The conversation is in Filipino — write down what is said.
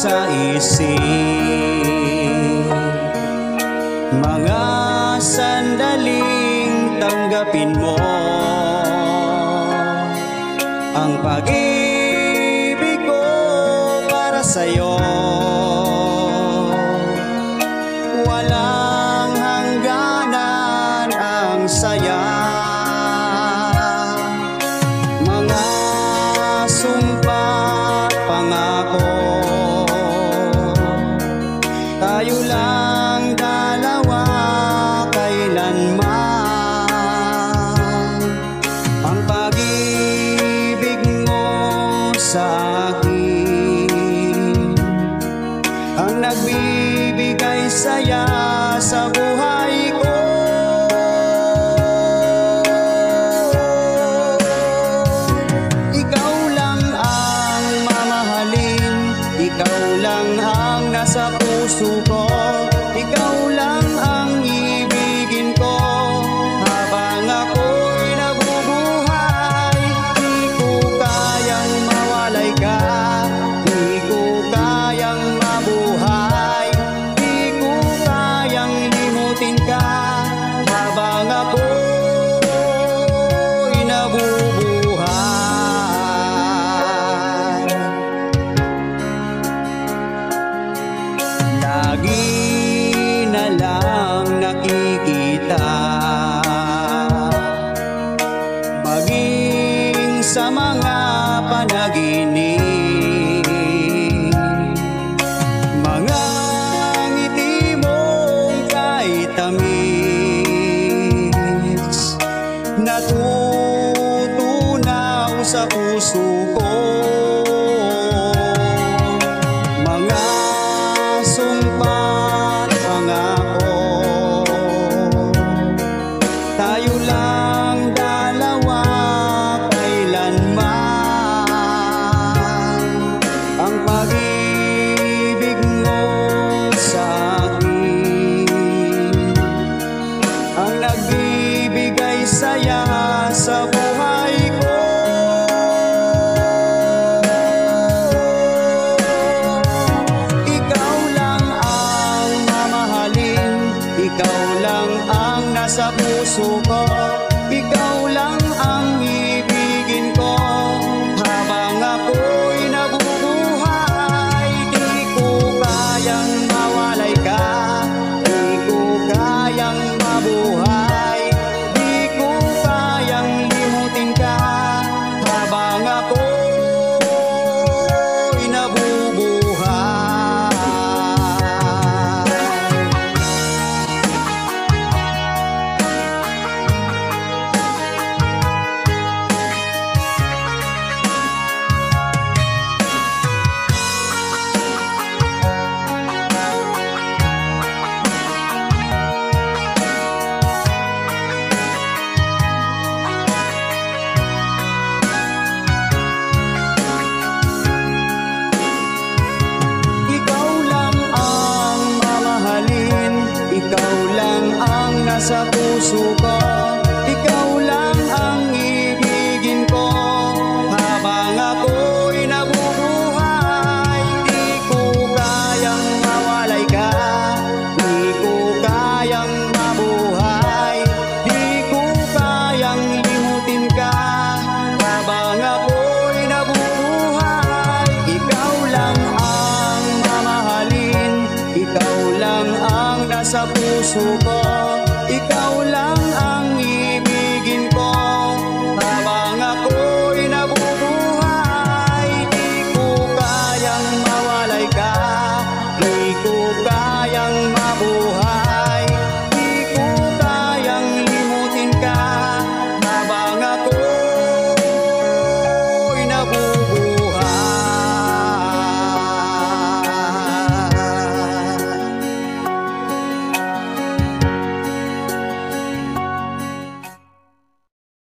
sa isip. Mga sandaling tanggapin mo ang pag-ibig ko para sa'yo. Walang hangganan ang saya, mga sumpa at pangako. Tayo lang dalawa kailanman. Ang pag-ibig mo sa akin ang nagbibigay saya sa buhay ko. Ikaw lang ang mamahalin, ikaw lang ang nasa puso ko, ikaw lang ang ibigin ko habang ako'y nabubuhay. Di ko kayang mawalay ka, di ko kayang mabuhay, di ko kayang limutin ka habang ako'y nabubuhay. Lagi na lang nakikita, maging sa mga panaginip, mga ngiti mong kahit tamis, natutunaw sa puso ko. Mga sumpa at pangako, tayo lang dalawa kailanman. Ang pag-ibig mo sa akin ang nagbibigay saya sa buhay ko. Ikaw lang ang mamahalin, ikaw lang ang nasa puso ko, ikaw lang ang ibigin ko habang ako'y nabubuhay. Di ko kayang mawalay ka, di ko kayang mabuhay, di ko kayang limutin ka habang ako'y nabubuhay. Ikaw lang ang mamahalin, ikaw lang ang nasa puso ko, ikaw lang ang ibigin ko habang ako'y nabubuhay. Di ko kayang mawalay ka, di ko kayang mabuhay, di ko kayang limutin ka habang ako'y nabubuhay. Ikaw lang ang mamahalin, ikaw lang ang nasa puso ko,